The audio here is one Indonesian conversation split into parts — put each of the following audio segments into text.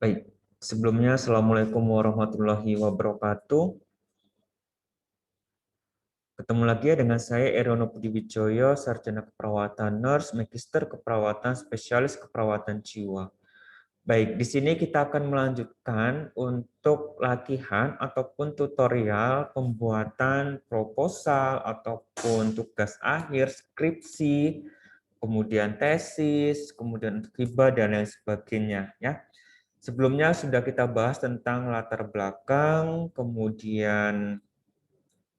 Baik, sebelumnya Assalamualaikum warahmatullahi wabarakatuh. Ketemu lagi ya dengan saya Eriono Budi Wijoyo, Sarjana Keperawatan Nurse, Magister Keperawatan, Spesialis Keperawatan Jiwa. Baik, di sini kita akan melanjutkan untuk latihan ataupun tutorial pembuatan proposal ataupun tugas akhir, skripsi, kemudian tesis, kemudian hibah dan lain sebagainya ya. Sebelumnya sudah kita bahas tentang latar belakang, kemudian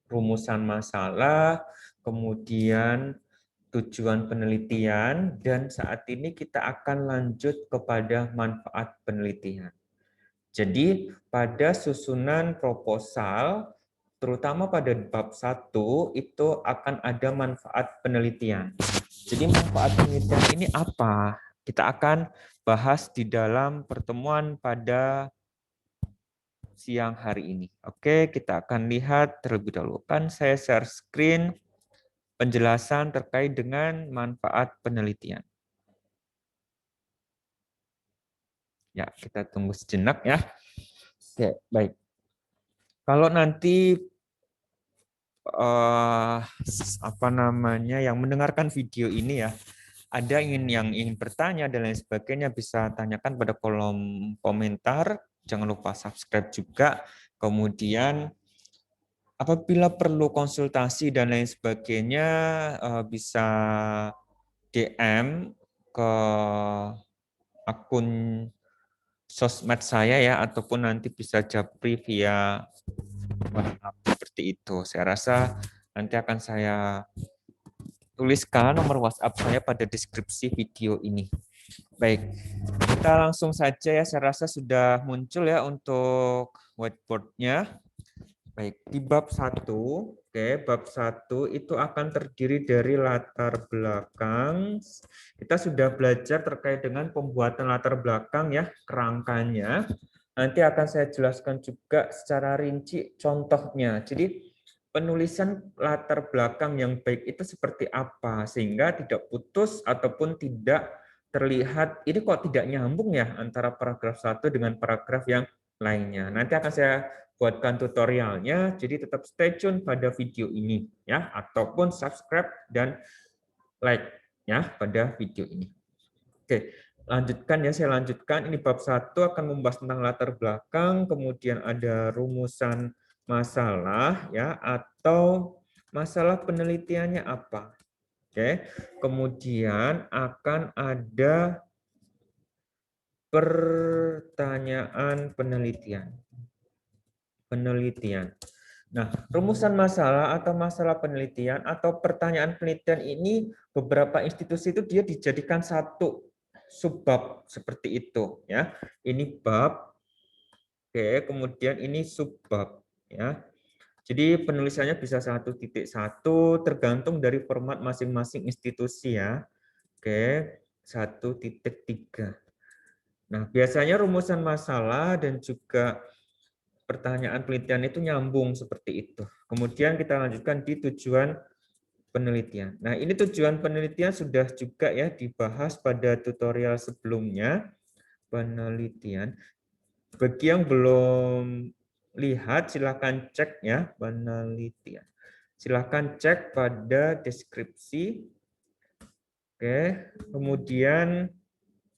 rumusan masalah, kemudian tujuan penelitian, dan saat ini kita akan lanjut kepada manfaat penelitian. Jadi pada susunan proposal, terutama pada bab 1, itu akan ada manfaat penelitian. Jadi manfaat penelitian ini apa? Kita akan bahas di dalam pertemuan pada siang hari ini. Oke, kita akan lihat terlebih dahulu. Kan saya share screen penjelasan terkait dengan manfaat penelitian. Ya, kita tunggu sejenak ya. Oke, baik. Kalau nanti yang mendengarkan video ini ya, ada yang ingin bertanya dan lain sebagainya, bisa tanyakan pada kolom komentar. Jangan lupa subscribe juga. Kemudian apabila perlu konsultasi dan lain sebagainya, bisa DM ke akun sosmed saya ya, ataupun nanti bisa japri via WhatsApp seperti itu. Saya rasa nanti akan saya tuliskan nomor WhatsApp saya pada deskripsi video ini. Baik, kita langsung saja ya. Saya rasa sudah muncul ya untuk whiteboard-nya. Baik, di bab 1, bab 1 itu akan terdiri dari latar belakang. Kita sudah belajar terkait dengan pembuatan latar belakang ya, kerangkanya. Nanti akan saya jelaskan juga secara rinci contohnya. Jadi penulisan latar belakang yang baik itu seperti apa sehingga tidak putus ataupun tidak terlihat ini kok tidak nyambung ya antara paragraf 1 dengan paragraf yang lainnya. Nanti akan saya buatkan tutorialnya, jadi tetap stay tune pada video ini ya, ataupun subscribe dan like ya pada video ini. Oke, lanjutkan ya, saya lanjutkan. Ini bab 1 akan membahas tentang latar belakang, kemudian ada rumusan masalah ya, atau masalah penelitiannya apa. Oke, kemudian akan ada pertanyaan penelitian. Nah, rumusan masalah atau masalah penelitian atau pertanyaan penelitian ini beberapa institusi itu dia dijadikan satu subbab seperti itu ya. Ini bab, oke, kemudian ini subbab ya. Jadi penulisannya bisa 1.1 tergantung dari format masing-masing institusi ya. Oke, 1.3. Nah, biasanya rumusan masalah dan juga pertanyaan penelitian itu nyambung seperti itu. Kemudian kita lanjutkan di tujuan penelitian. Nah, ini tujuan penelitian sudah juga ya dibahas pada tutorial sebelumnya. Penelitian. Bagi yang belum lihat, silakan cek ya penelitian. Silakan cek pada deskripsi. Oke, kemudian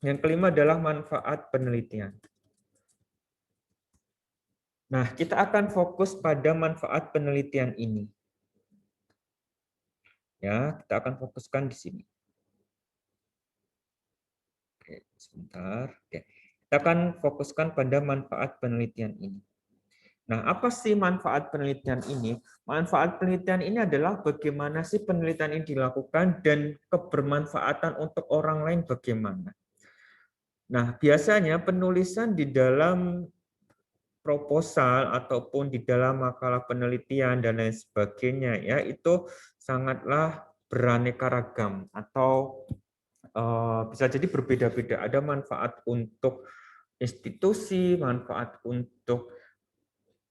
yang kelima adalah manfaat penelitian. Nah, kita akan fokus pada manfaat penelitian ini. Ya, kita akan fokuskan di sini. Oke, sebentar. Oke. Kita akan fokuskan pada manfaat penelitian ini. Nah, apa sih manfaat penelitian ini? Manfaat penelitian ini adalah bagaimana sih penelitian ini dilakukan dan kebermanfaatan untuk orang lain bagaimana. Nah, biasanya penulisan di dalam proposal ataupun di dalam makalah penelitian dan lain sebagainya ya itu sangatlah beraneka ragam atau bisa jadi berbeda-beda. Ada manfaat untuk institusi, manfaat untuk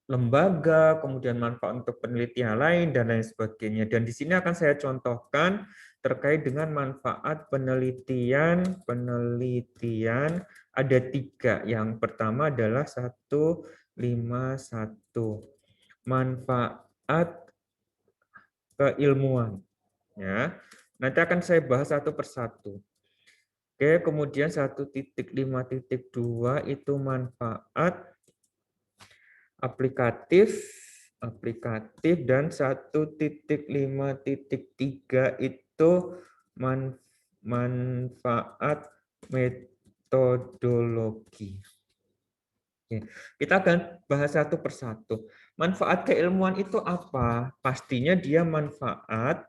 lembaga, kemudian manfaat untuk penelitian lain dan lain sebagainya. Dan di sini akan saya contohkan terkait dengan manfaat penelitian ada 3. Yang pertama adalah 151. Manfaat keilmuan. Ya. Nanti akan saya bahas satu persatu. Oke, kemudian 1.5.2 itu manfaat aplikatif dan 1.5.3 itu manfaat metodologi. Oke, kita akan bahas satu persatu. Manfaat keilmuan itu apa? Pastinya dia manfaat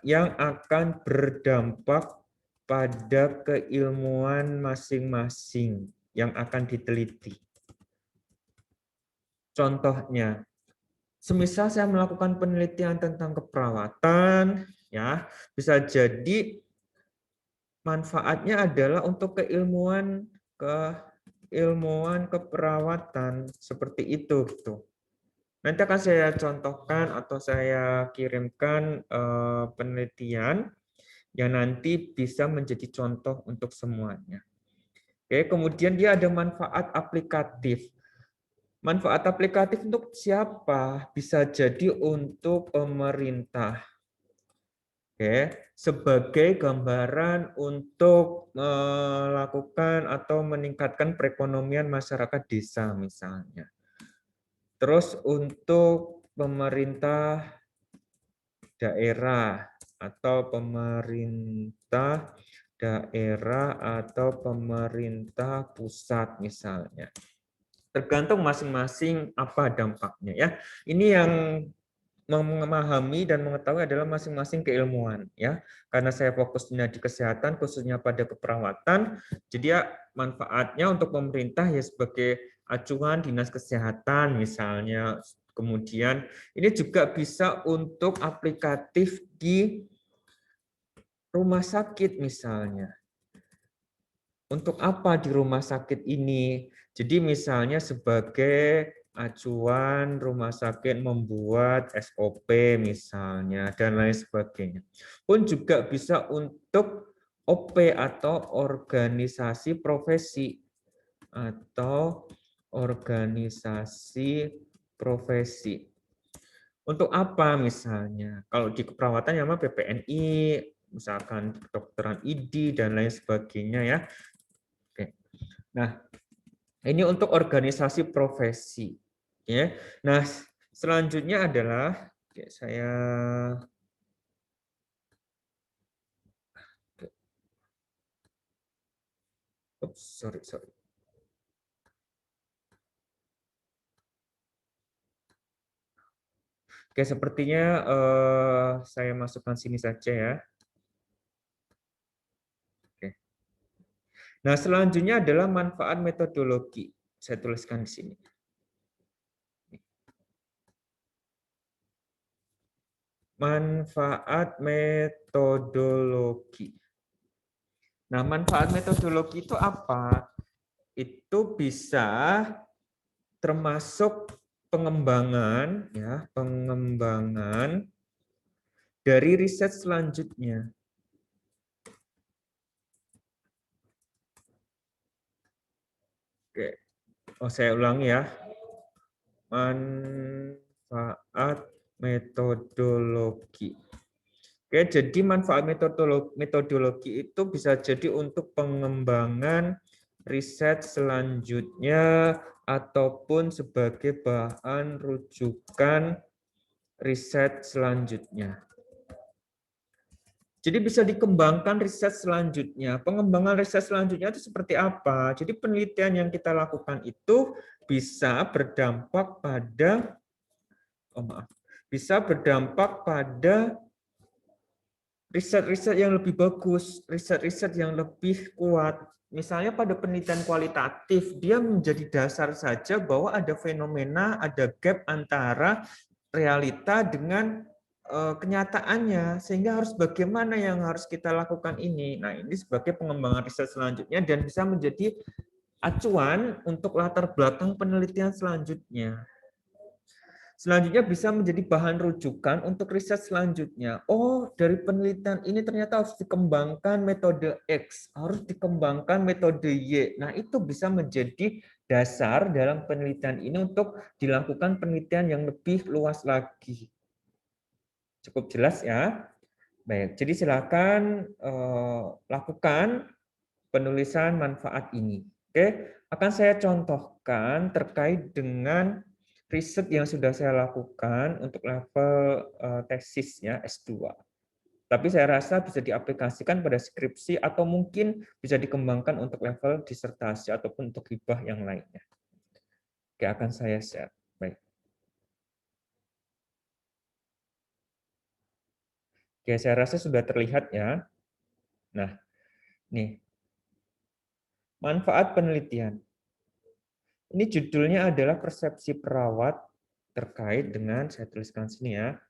yang akan berdampak pada keilmuan masing-masing yang akan diteliti. Contohnya, semisal saya melakukan penelitian tentang keperawatan, ya, bisa jadi manfaatnya adalah untuk keilmuan keperawatan seperti itu gitu. Nanti akan saya contohkan atau saya kirimkan penelitian yang nanti bisa menjadi contoh untuk semuanya. Oke, kemudian dia ada manfaat aplikatif. Manfaat aplikatif untuk siapa? Bisa jadi untuk pemerintah. Oke, sebagai gambaran untuk melakukan atau meningkatkan perekonomian masyarakat desa misalnya. Terus untuk pemerintah daerah atau pemerintah pusat misalnya. Tergantung masing-masing apa dampaknya ya. Ini yang memahami dan mengetahui adalah masing-masing keilmuan ya. Karena saya fokusnya di kesehatan khususnya pada keperawatan, jadi ya manfaatnya untuk pemerintah ya sebagai acuan dinas kesehatan misalnya. Kemudian ini juga bisa untuk aplikatif di rumah sakit misalnya. Untuk apa di rumah sakit ini? Jadi misalnya sebagai acuan rumah sakit membuat SOP misalnya dan lain sebagainya. Pun juga bisa untuk OP atau organisasi profesi Untuk apa misalnya? Kalau di keperawatan ya mah PPNI, misalkan kedokteran ID dan lain sebagainya ya. Oke. Nah, ini untuk organisasi profesi. Ya. Nah, selanjutnya adalah saya sorry. Oke, sepertinya saya masukkan sini saja ya. Oke. Nah, selanjutnya adalah manfaat metodologi. Saya tuliskan di sini. Manfaat metodologi. Nah, manfaat metodologi itu apa? Itu bisa termasuk pengembangan ya, pengembangan dari riset selanjutnya. Oke. Oh, saya ulangi ya. Manfaat metodologi. Oke, jadi manfaat metodologi itu bisa jadi untuk pengembangan riset selanjutnya ataupun sebagai bahan rujukan riset selanjutnya. Jadi bisa dikembangkan riset selanjutnya. Pengembangan riset selanjutnya itu seperti apa? Jadi penelitian yang kita lakukan itu bisa berdampak pada riset-riset yang lebih bagus, riset-riset yang lebih kuat. Misalnya pada penelitian kualitatif, dia menjadi dasar saja bahwa ada fenomena, ada gap antara realita dengan kenyataannya, sehingga harus bagaimana yang harus kita lakukan ini. Nah, ini sebagai pengembangan riset selanjutnya dan bisa menjadi acuan untuk latar belakang penelitian selanjutnya. Selanjutnya bisa menjadi bahan rujukan untuk riset selanjutnya. Oh, dari penelitian ini ternyata harus dikembangkan metode X, harus dikembangkan metode Y. Nah, itu bisa menjadi dasar dalam penelitian ini untuk dilakukan penelitian yang lebih luas lagi. Cukup jelas ya? Baik, jadi silakan lakukan penulisan manfaat ini. Oke, akan saya contohkan terkait dengan riset yang sudah saya lakukan untuk level tesis ya S2. Tapi saya rasa bisa diaplikasikan pada skripsi atau mungkin bisa dikembangkan untuk level disertasi ataupun untuk hibah yang lainnya. Oke, akan saya share. Baik. Oke, saya rasa sudah terlihat ya. Nah, nih, manfaat penelitian. Ini judulnya adalah persepsi perawat terkait dengan, saya tuliskan sini ya,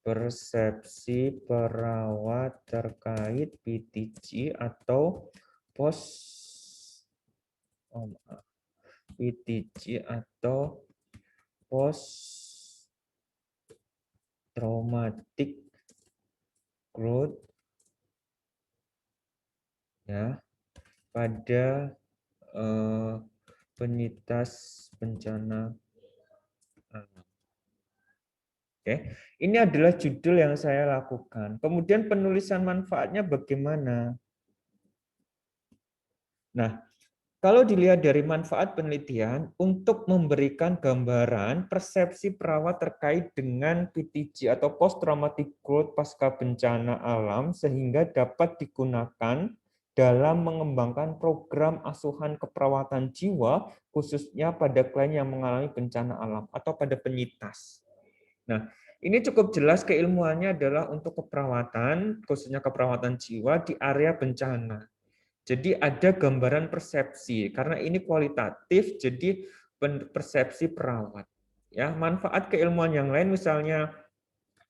persepsi perawat terkait PTG atau post PTG atau post traumatic growth ya pada penyintas bencana alam. Oke, ini adalah judul yang saya lakukan. Kemudian penulisan manfaatnya bagaimana? Nah, kalau dilihat dari manfaat penelitian, untuk memberikan gambaran persepsi perawat terkait dengan PTG atau Post Traumatic Growth pasca bencana alam sehingga dapat digunakan dalam mengembangkan program asuhan keperawatan jiwa khususnya pada klien yang mengalami bencana alam atau pada penyintas. Nah, ini cukup jelas keilmuannya adalah untuk keperawatan, khususnya keperawatan jiwa di area bencana. Jadi ada gambaran persepsi karena ini kualitatif, jadi persepsi perawat. Ya, manfaat keilmuan yang lain misalnya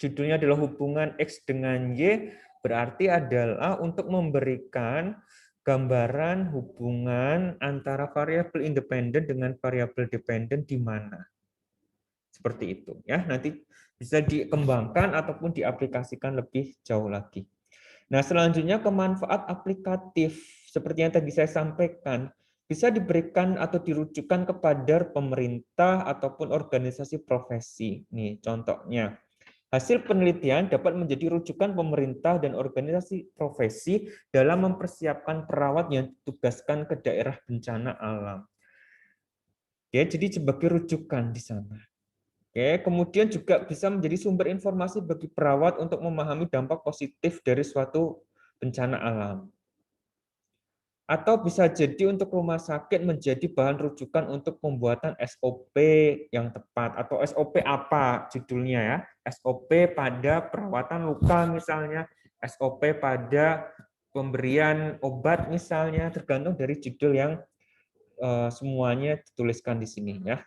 judulnya adalah hubungan X dengan Y berarti adalah untuk memberikan gambaran hubungan antara variabel independen dengan variabel dependen di mana. Seperti itu ya. Nanti bisa dikembangkan ataupun diaplikasikan lebih jauh lagi. Nah, selanjutnya kemanfaat aplikatif seperti yang tadi saya sampaikan bisa diberikan atau dirujukan kepada pemerintah ataupun organisasi profesi. Nih, contohnya. Hasil penelitian dapat menjadi rujukan pemerintah dan organisasi profesi dalam mempersiapkan perawat yang ditugaskan ke daerah bencana alam. Ya, jadi sebagai rujukan di sana. Oke, kemudian juga bisa menjadi sumber informasi bagi perawat untuk memahami dampak positif dari suatu bencana alam. Atau bisa jadi untuk rumah sakit menjadi bahan rujukan untuk pembuatan SOP yang tepat. Atau SOP apa judulnya ya? SOP pada perawatan luka misalnya, SOP pada pemberian obat misalnya, tergantung dari judul yang semuanya dituliskan di sini ya.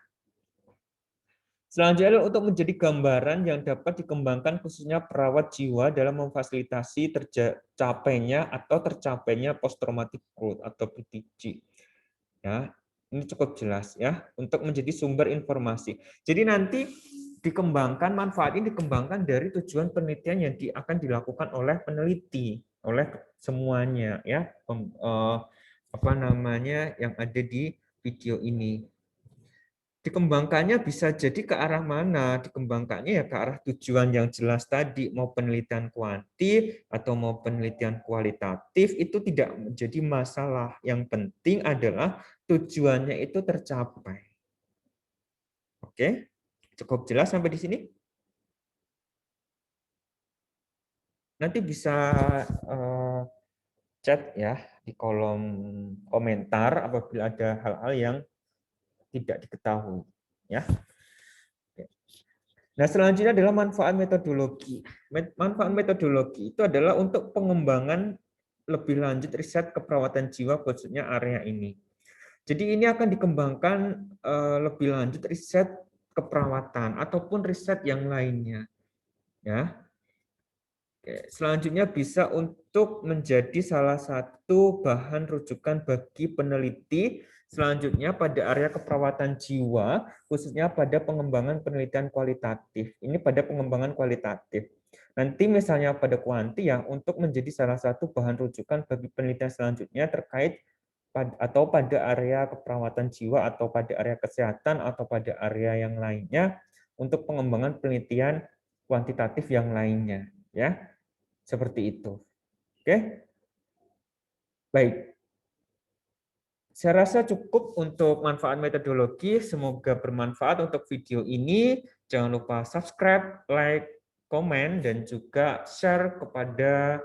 Selanjutnya untuk menjadi gambaran yang dapat dikembangkan khususnya perawat jiwa dalam memfasilitasi tercapainya atau tercapainya post traumatic growth atau PTG. Ya, ini cukup jelas ya untuk menjadi sumber informasi. Jadi nanti dikembangkan manfaat ini dikembangkan dari tujuan penelitian yang akan dilakukan oleh peneliti, oleh semuanya ya apa namanya yang ada di video ini. Dikembangkannya bisa jadi ke arah mana? Dikembangkannya ya ke arah tujuan yang jelas tadi, mau penelitian kuanti atau mau penelitian kualitatif itu tidak menjadi masalah. Yang penting adalah tujuannya itu tercapai. Oke, cukup jelas sampai di sini? Nanti bisa chat ya di kolom komentar apabila ada hal-hal yang tidak diketahui. Ya. Nah, selanjutnya adalah manfaat metodologi. Manfaat metodologi itu adalah untuk pengembangan lebih lanjut riset keperawatan jiwa khususnya area ini. Jadi ini akan dikembangkan lebih lanjut riset keperawatan ataupun riset yang lainnya. Ya. Oke, selanjutnya bisa untuk menjadi salah satu bahan rujukan bagi peneliti Selanjutnya pada area keperawatan jiwa, khususnya pada pengembangan penelitian kualitatif. Ini pada pengembangan kualitatif. Nanti misalnya pada kuanti ya, untuk menjadi salah satu bahan rujukan bagi penelitian selanjutnya terkait atau pada area keperawatan jiwa atau pada area kesehatan atau pada area yang lainnya untuk pengembangan penelitian kuantitatif yang lainnya, ya. Seperti itu. Oke. Baik. Saya rasa cukup untuk manfaat metodologi. Semoga bermanfaat untuk video ini. Jangan lupa subscribe, like, komen, dan juga share kepada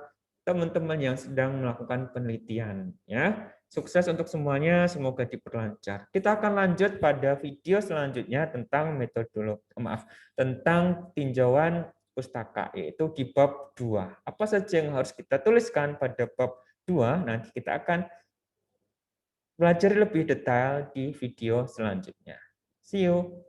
teman-teman yang sedang melakukan penelitian. Ya, sukses untuk semuanya. Semoga diperlancar. Kita akan lanjut pada video selanjutnya tentang metodologi, tentang tinjauan pustaka, yaitu di bab 2. Apa saja yang harus kita tuliskan pada bab 2? Nanti kita akan belajar lebih detail di video selanjutnya. See you.